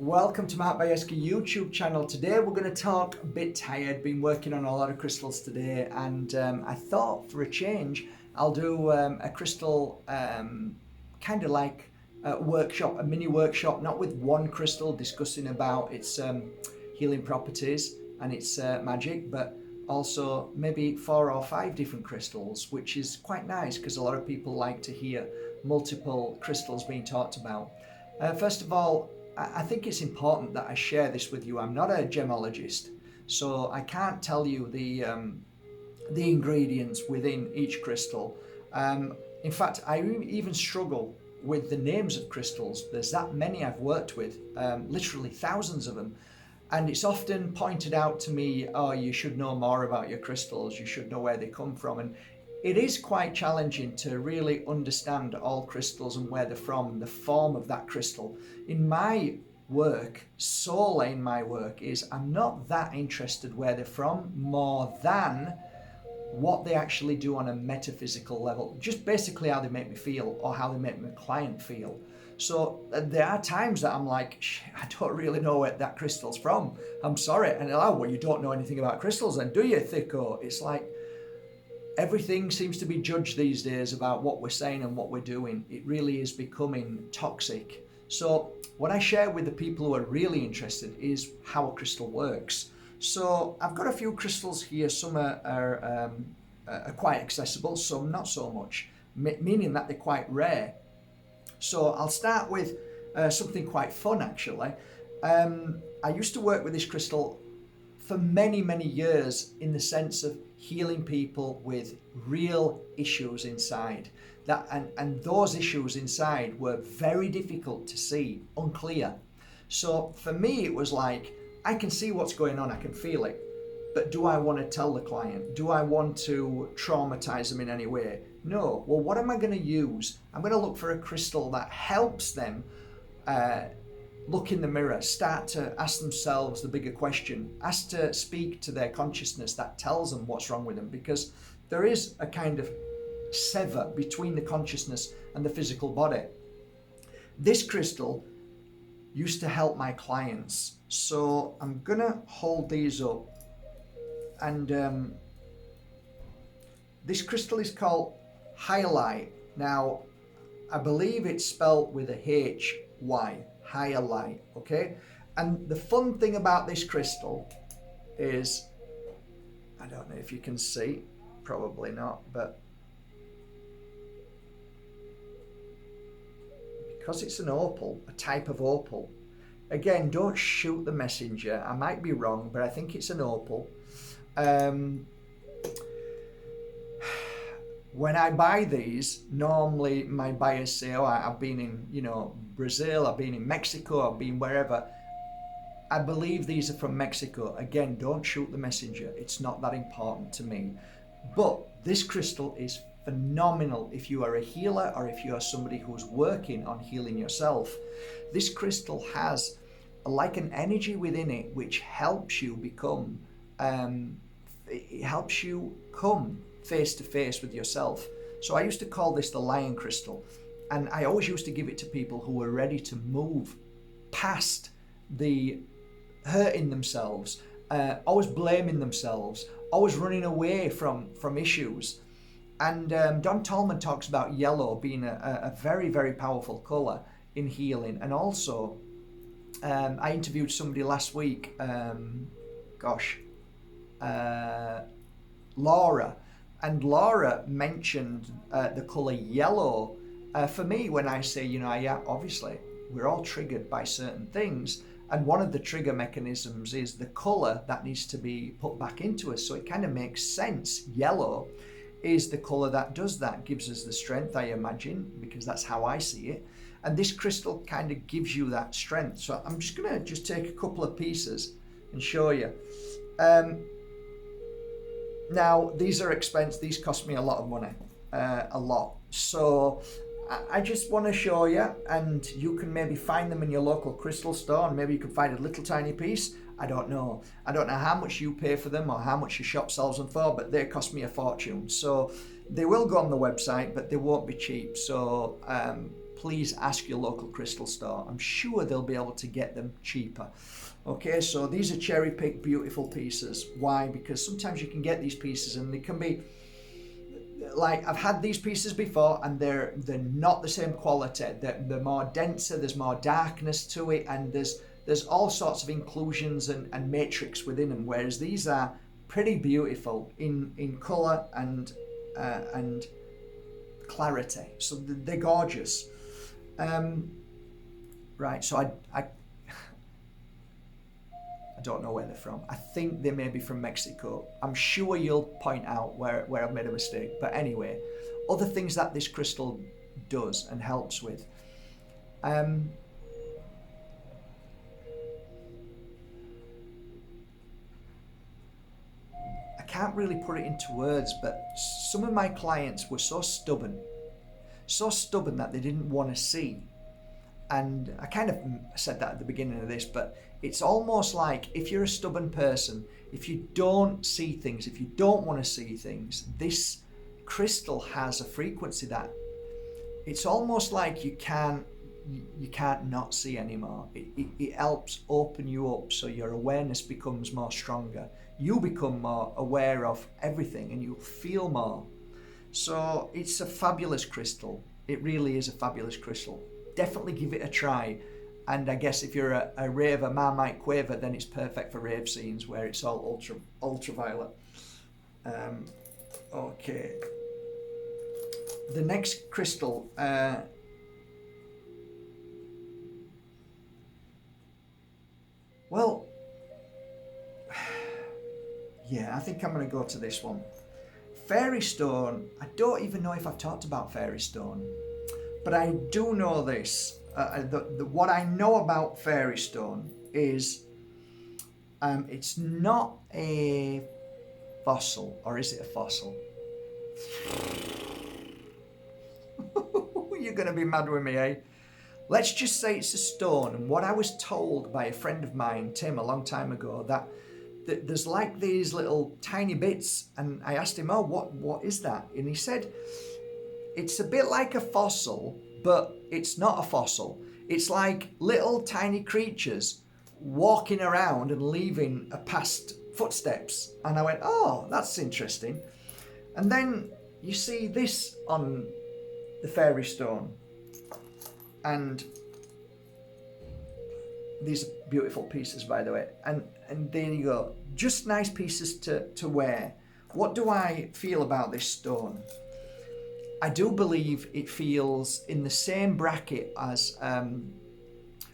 Welcome to Mark Bajerski YouTube channel. Today we're going to talk a bit tired, been working on a lot of crystals today, and I thought for a change I'll do a crystal kind of like a workshop, a mini workshop, not with one crystal discussing about its healing properties and its magic, but also maybe 4 or 5 different crystals, which is quite nice because a lot of people like to hear multiple crystals being talked about. First of all, I think it's important that I share this with you. I'm not a gemologist, so I can't tell you the ingredients within each crystal. In fact, I even struggle with the names of crystals. There's that many I've worked with, literally thousands of them. And it's often pointed out to me, oh, you should know more about your crystals, you should know where they come from. And it is quite challenging to really understand all crystals and where they're from, the form of that crystal. In my work, solely in my work, is I'm not that interested where they're from more than what they actually do on a metaphysical level, just basically how they make me feel or how they make my client feel. So there are times that I'm like, I don't really know where that crystal's from. I'm sorry. And oh, well, you don't know anything about crystals then, do you, thicko? It's like, everything seems to be judged these days about what we're saying and what we're doing. It really is becoming toxic. So what I share with the people who are really interested is how a crystal works. So I've got a few crystals here. Some are quite accessible, some not so much, meaning that they're quite rare. So I'll start with something quite fun actually. I used to work with this crystal for many, many years in the sense of healing people with real issues inside. And those issues inside were very difficult to see, unclear. So for me, it was like, I can see what's going on, I can feel it, but do I want to tell the client? Do I want to traumatize them in any way? No. Well, what am I going to use? I'm going to look for a crystal that helps them look in the mirror, start to ask themselves the bigger question, ask to speak to their consciousness that tells them what's wrong with them, because there is a kind of sever between the consciousness and the physical body. This crystal used to help my clients. So I'm gonna hold these up, and this crystal is called hyalite. Now, I believe it's spelled with a H-Y. Hyalite, okay? And the fun thing about this crystal is, I don't know if you can see, probably not, but because it's an opal, a type of opal, again, don't shoot the messenger, I might be wrong, but I think it's an opal. When I buy these, normally my buyers say, oh, I've been in, Brazil, I've been in Mexico, I've been wherever. I believe these are from Mexico. Again, don't shoot the messenger. It's not that important to me. But this crystal is phenomenal if you are a healer or if you are somebody who's working on healing yourself. This crystal has like an energy within it which helps you become, it helps you come face to face with yourself. So I used to call this the lion crystal, and I always used to give it to people who were ready to move past the hurting themselves, always blaming themselves, always running away from issues. And Don Tolman talks about yellow being a very, very powerful color in healing. And also I interviewed somebody last week, Laura. And Laura mentioned the colour yellow. For me, when I say, obviously, we're all triggered by certain things. And one of the trigger mechanisms is the colour that needs to be put back into us. So it kind of makes sense. Yellow is the colour that does that, gives us the strength, I imagine, because that's how I see it. And this crystal kind of gives you that strength. So I'm just going to take a couple of pieces and show you. Now, these are expensive. These cost me a lot of money, a lot. So I just want to show you, and you can maybe find them in your local crystal store, and maybe you can find a little tiny piece. I don't know. I don't know how much you pay for them or how much your shop sells them for, but they cost me a fortune. So they will go on the website, but they won't be cheap. So please ask your local crystal store. I'm sure they'll be able to get them cheaper. Okay, so these are cherry picked beautiful pieces. Why? Because sometimes you can get these pieces and they can be like, I've had these pieces before and they're not the same quality. They're more denser, there's more darkness to it, and there's all sorts of inclusions and matrix within them, whereas these are pretty beautiful in colour and clarity. So they're gorgeous. Right, so I don't know where they're from. I think they may be from Mexico. I'm sure you'll point out where I've made a mistake. But anyway, other things that this crystal does and helps with. I can't really put it into words, but some of my clients were so stubborn that they didn't want to see. And I kind of said that at the beginning of this, but it's almost like if you're a stubborn person, if you don't see things, if you don't want to see things, this crystal has a frequency that it's almost like you can't not see anymore. It helps open you up so your awareness becomes more stronger. You become more aware of everything and you feel more. So it's a fabulous crystal. It really is a fabulous crystal. Definitely give it a try. And I guess if you're a raver, Marmite Quaver, then it's perfect for rave scenes where it's all ultraviolet. Okay. The next crystal, well, yeah, I think I'm going to go to this one. Fairy stone. I don't even know if I've talked about fairy stone, but I do know this. What I know about fairy stone is it's not a fossil, or is it a fossil? You're going to be mad with me, eh? Let's just say it's a stone. And what I was told by a friend of mine, Tim, a long time ago, that there's like these little tiny bits, and I asked him, oh, what is that? And he said, it's a bit like a fossil, but it's not a fossil. It's like little tiny creatures walking around and leaving a past footsteps. And I went, oh, that's interesting. And then you see this on the fairy stone. And these are beautiful pieces, by the way. And there you go. Just nice pieces to wear. What do I feel about this stone? I do believe it feels in the same bracket as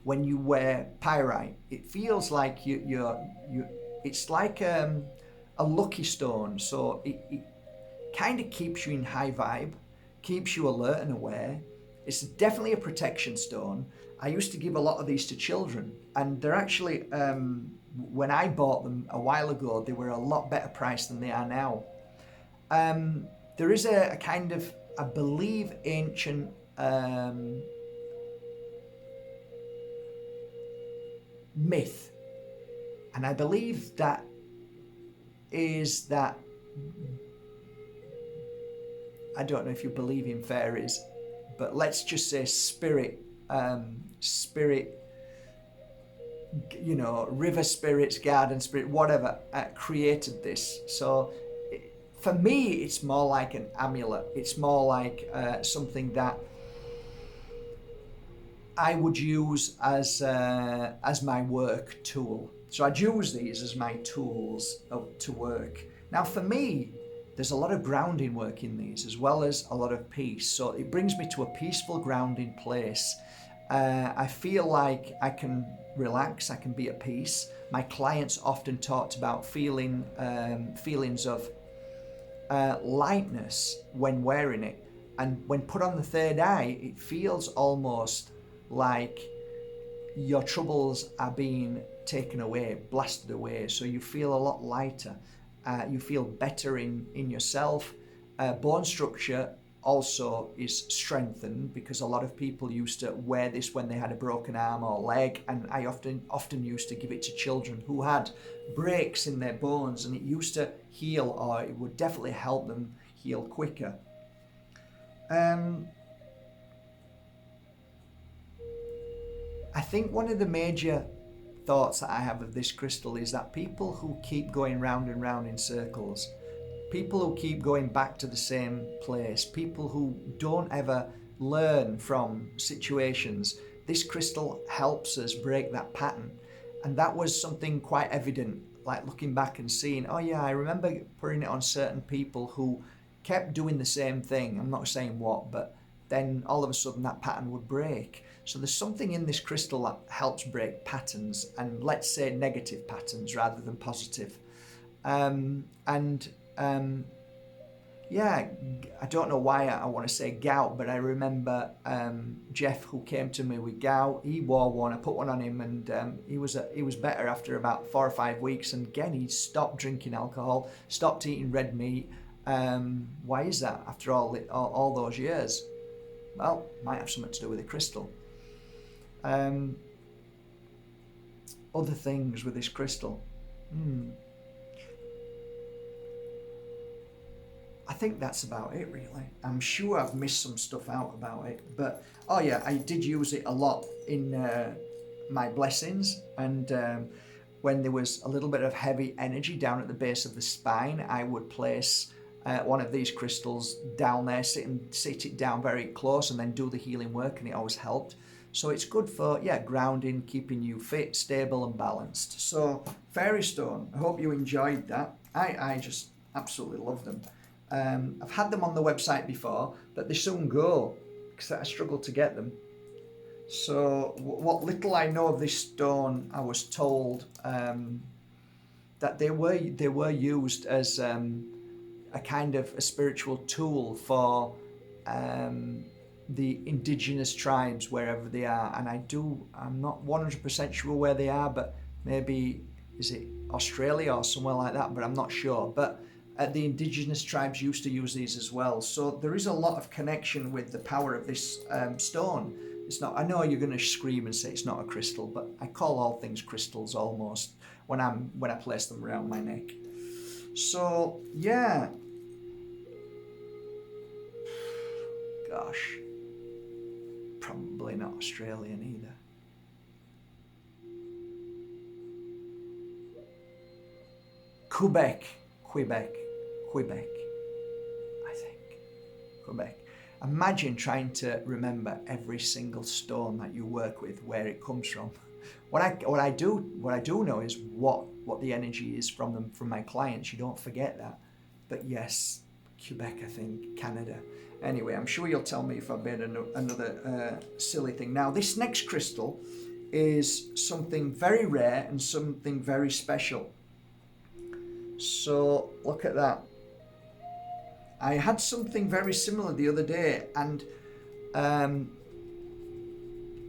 when you wear pyrite. It feels like it's like a lucky stone. So it kind of keeps you in high vibe, keeps you alert and aware. It's definitely a protection stone. I used to give a lot of these to children, and they're actually, when I bought them a while ago, they were a lot better priced than they are now. There is a kind of, I believe, ancient myth, and I believe that is that, I don't know if you believe in fairies, but let's just say spirit, you know, river spirits, garden spirit, whatever, created this. So for me, it's more like an amulet. It's more like something that I would use as my work tool. So I'd use these as my tools to work. Now for me, there's a lot of grounding work in these, as well as a lot of peace. So it brings me to a peaceful grounding place. I feel like I can relax, I can be at peace. My clients often talked about feelings of lightness when wearing it. And when put on the third eye, it feels almost like your troubles are being taken away, blasted away. So you feel a lot lighter. You feel better in yourself. Bone structure also is strengthened, because a lot of people used to wear this when they had a broken arm or leg, and I often used to give it to children who had breaks in their bones, and it used to heal, or it would definitely help them heal quicker. I think one of the major thoughts that I have of this crystal is that people who keep going round and round in circles, people who keep going back to the same place, people who don't ever learn from situations, this crystal helps us break that pattern. And that was something quite evident, like looking back and seeing, oh yeah, I remember putting it on certain people who kept doing the same thing. I'm not saying what, but then all of a sudden that pattern would break. So there's something in this crystal that helps break patterns, and let's say negative patterns rather than positive. Yeah, I don't know why I want to say gout, but I remember Jeff, who came to me with gout. He wore one. I put one on him, and he was better after about 4 or 5 weeks. And again, he stopped drinking alcohol, stopped eating red meat. Why is that after all those years? Well, might have something to do with the crystal. Other things with this crystal. I think that's about it, really. I'm sure I've missed some stuff out about it, but oh yeah, I did use it a lot in my blessings, and when there was a little bit of heavy energy down at the base of the spine, I would place one of these crystals down there, sit it down very close, and then do the healing work, and it always helped. So it's good for, yeah, grounding, keeping you fit, stable and balanced. So fairy stone, I hope you enjoyed that. I just absolutely love them. I've had them on the website before, but they soon go because I struggle to get them. So what little I know of this stone, I was told that they were used as a kind of a spiritual tool for the indigenous tribes wherever they are, and I'm not 100% sure where they are, but maybe is it Australia or somewhere like that, but I'm not sure. But the indigenous tribes used to use these as well, so there is a lot of connection with the power of this stone. It's not, I know you're going to scream and say it's not a crystal, but I call all things crystals almost when I place them around my neck. So yeah, gosh, probably not Australian either. Quebec, I think. Quebec. Imagine trying to remember every single stone that you work with, where it comes from. What I do know is what the energy is from them, from my clients. You don't forget that. But yes, Quebec, I think, Canada. Anyway, I'm sure you'll tell me if I've made another silly thing. Now, this next crystal is something very rare and something very special. So look at that. I had something very similar the other day, and I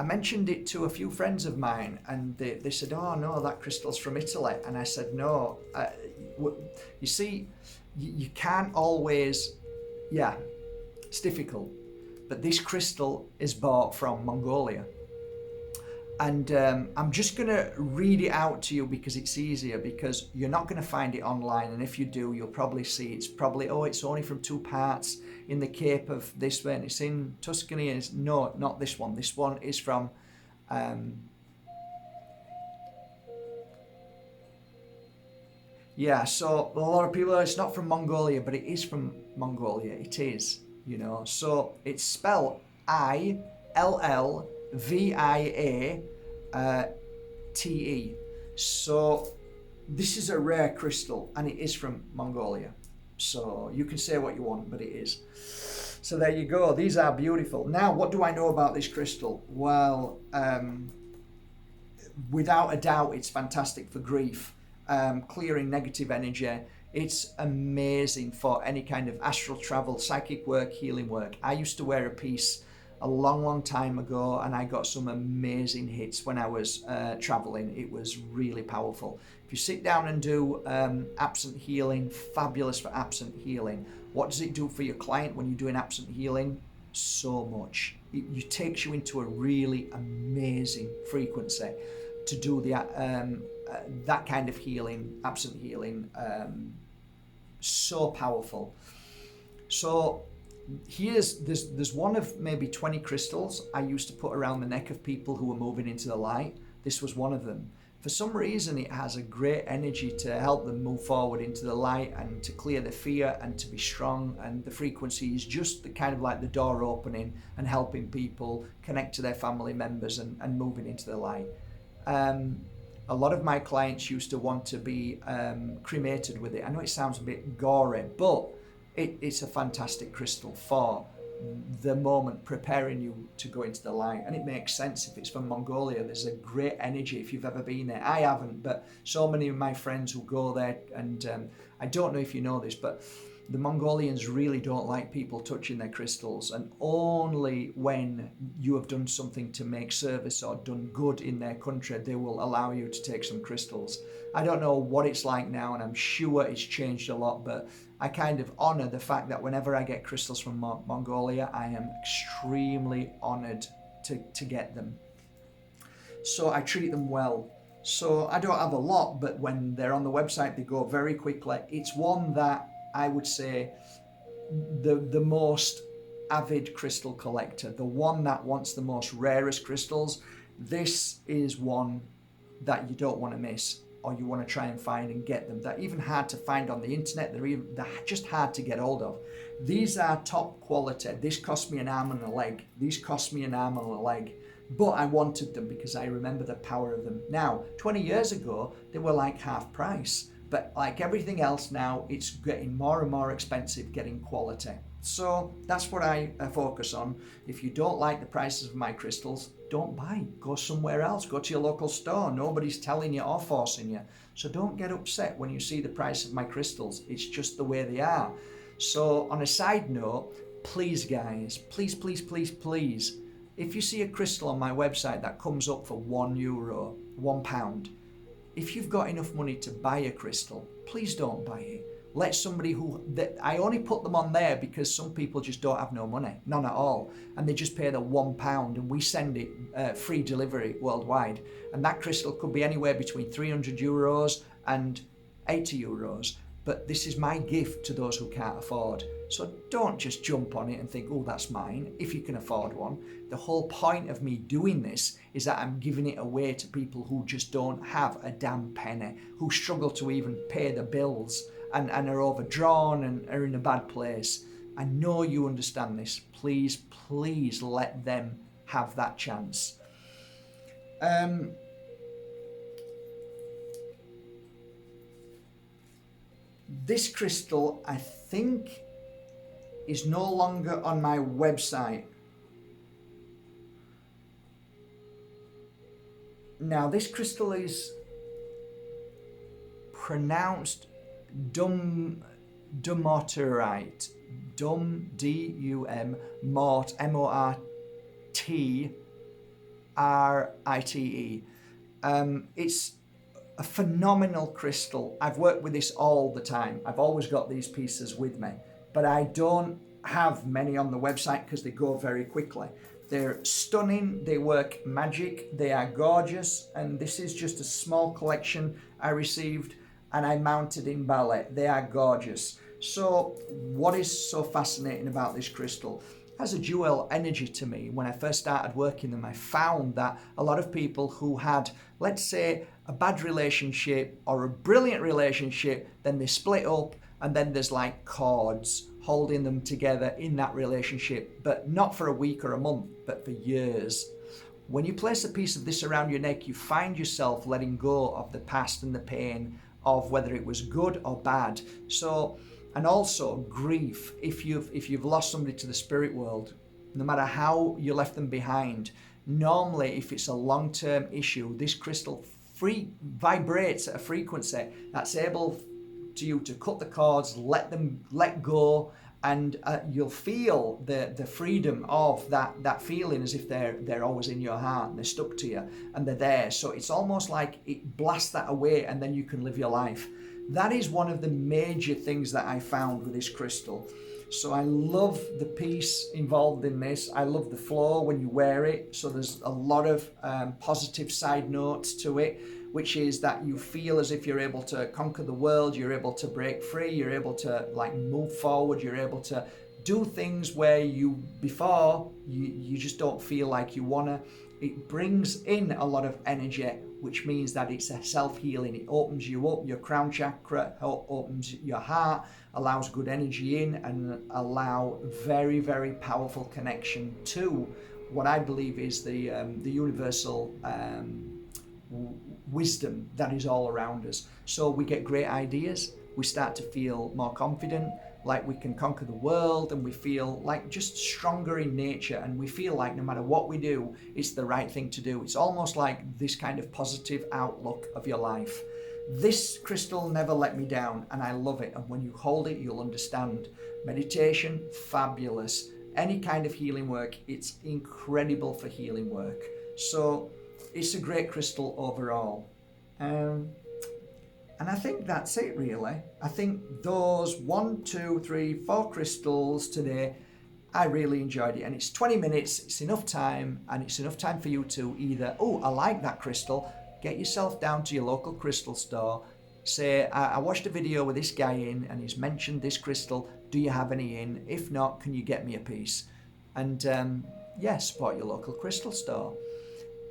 mentioned it to a few friends of mine, and they said, oh no, that crystal's from Italy. And I said, no, you see, you can't always, yeah, it's difficult, but this crystal is bought from Mongolia. And I'm just going to read it out to you because it's easier, because you're not going to find it online. And if you do, you'll probably see it's probably, oh, it's only from 2 parts in the Cape of this one. It's in Tuscany. And no, not this one. This one is from, yeah, so a lot of people, it's not from Mongolia, but it is from Mongolia. It is, you know. So it's spelled ILLVIATE. So this is a rare crystal, and it is from Mongolia. So you can say what you want, but it is. So there you go. These are beautiful. Now, what do I know about this crystal? Well, without a doubt, it's fantastic for grief, clearing negative energy. It's amazing for any kind of astral travel, psychic work, healing work. I used to wear a piece a long time ago, and I got some amazing hits when I was traveling. It was really powerful. If you sit down and do absent healing, fabulous for absent healing. What does it do for your client when you're doing absent healing? So much. It takes you into a really amazing frequency to do that kind of healing, absent healing. So powerful. So There's one of maybe 20 crystals I used to put around the neck of people who were moving into the light. This was one of them. For some reason, it has a great energy to help them move forward into the light and to clear the fear and to be strong. And the frequency is just the kind of like the door opening and helping people connect to their family members and moving into the light. A lot of my clients used to want to be cremated with it. I know it sounds a bit gory, but it's a fantastic crystal for the moment, preparing you to go into the light. And it makes sense if it's from Mongolia. There's a great energy if you've ever been there. I haven't, but so many of my friends who go there, and I don't know if you know this, but the Mongolians really don't like people touching their crystals, and only when you have done something to make service or done good in their country, they will allow you to take some crystals. I don't know what it's like now, and I'm sure it's changed a lot, but I kind of honor the fact that whenever I get crystals from Mongolia, I am extremely honored to get them. So I treat them well. So I don't have a lot, but when they're on the website, they go very quickly. It's one that I would say the most avid crystal collector, the one that wants the most rarest crystals, this is one that you don't want to miss, or you want to try and find and get them. They're even hard to find on the internet. They're just hard to get hold of. These are top quality. This cost me an arm and a leg. These cost me an arm and a leg. But I wanted them because I remember the power of them. Now, 20 years ago, they were like half price. But like everything else now, it's getting more and more expensive getting quality. So that's what I focus on. If you don't like the prices of my crystals, don't buy. Go somewhere else. Go to your local store. Nobody's telling you or forcing you. So don't get upset when you see the price of my crystals. It's just the way they are. So on a side note, please guys, please, if you see a crystal on my website that comes up for €1, £1, if you've got enough money to buy a crystal, please don't buy it. Let somebody I only put them on there because some people just don't have no money, none at all, and they just pay the £1 and we send it free delivery worldwide. And that crystal could be anywhere between €300 and €80. But this is my gift to those who can't afford. So don't just jump on it and think, oh, that's mine, if you can afford one. The whole point of me doing this is that I'm giving it away to people who just don't have a damn penny, who struggle to even pay the bills and are overdrawn and are in a bad place. I know you understand this. Please let them have that chance. This crystal, I think, is no longer on my website. Now, this crystal is pronounced Dumortierite. D-U-M, Mort, M-O-R-T-R-I-T-E. It's a phenomenal crystal. I've worked with this all the time. I've always got these pieces with me, but I don't have many on the website because they go very quickly. They're stunning, they work magic, they are gorgeous, and this is just a small collection I received and I mounted in ballet. They are gorgeous. So what is so fascinating about this crystal? It has a dual energy to me. When I first started working them, I found that a lot of people who had, let's say, a bad relationship or a brilliant relationship, then they split up, and then there's like cords holding them together in that relationship, but not for a week or a month, but for years. When you place a piece of this around your neck, you find yourself letting go of the past and the pain of whether it was good or bad. So, and also grief. If you've lost somebody to the spirit world, no matter how you left them behind, normally if it's a long-term issue, this crystal vibrates at a frequency that's able to you to cut the cords, let go, and you'll feel the freedom of that feeling, as if they're always in your heart and they're stuck to you and they're there. So it's almost like it blasts that away and then you can live your life. That is one of the major things that I found with this crystal. So I love the piece involved in this. I love the flow when you wear it. So there's a lot of positive side notes to it, which is that you feel as if you're able to conquer the world, you're able to break free, you're able to like move forward, you're able to do things where you just don't feel like you wanna. It brings in a lot of energy, which means that it's a self-healing. It opens you up, your crown chakra, opens your heart, allows good energy in, and allow very, very powerful connection to what I believe is the universal wisdom that is all around us. So we get great ideas, we start to feel more confident, like we can conquer the world, and we feel like just stronger in nature, and we feel like no matter what we do, it's the right thing to do. It's almost like this kind of positive outlook of your life. This crystal never let me down, and I love it, and when you hold it, you'll understand. Meditation, fabulous. Any kind of healing work, it's incredible for healing work. So it's a great crystal overall. And I think that's it really. I think those 1, 2, 3, 4 crystals today, I really enjoyed it. And it's 20 minutes, it's enough time, and it's enough time for you to either, oh, I like that crystal, get yourself down to your local crystal store, say, I watched a video with this guy in and he's mentioned this crystal, do you have any in? If not, can you get me a piece? And yeah, support your local crystal store.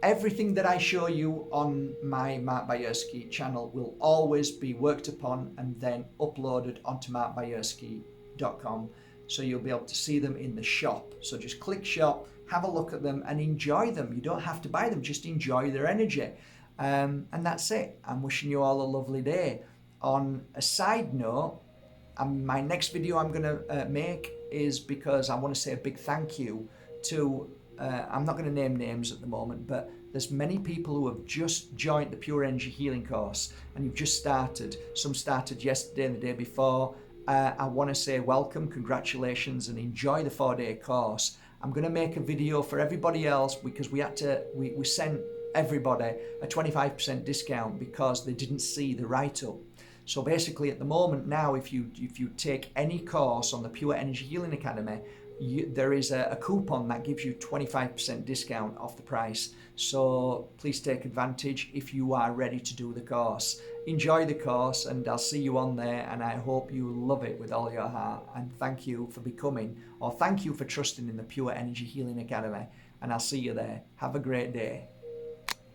Everything that I show you on my Mark Bajerski channel will always be worked upon and then uploaded onto markbajerski.com, so you'll be able to see them in the shop. So just click shop, have a look at them and enjoy them. You don't have to buy them, just enjoy their energy. And that's it. I'm wishing you all a lovely day. On a side note, my next video I'm going to make is because I want to say a big thank you to I'm not going to name names at the moment, but there's many people who have just joined the Pure Energy Healing course, and you've just started. Some started yesterday and the day before. I want to say welcome, congratulations, and enjoy the 4-day course. I'm going to make a video for everybody else because we sent everybody a 25% discount because they didn't see the write-up. So basically at the moment now, if you take any course on the Pure Energy Healing Academy, there is a coupon that gives you 25% discount off the price. So please take advantage if you are ready to do the course. Enjoy the course, and I'll see you on there, and I hope you love it with all your heart. And thank you for thank you for trusting in the Pure Energy Healing Academy, and I'll see you there. Have a great day.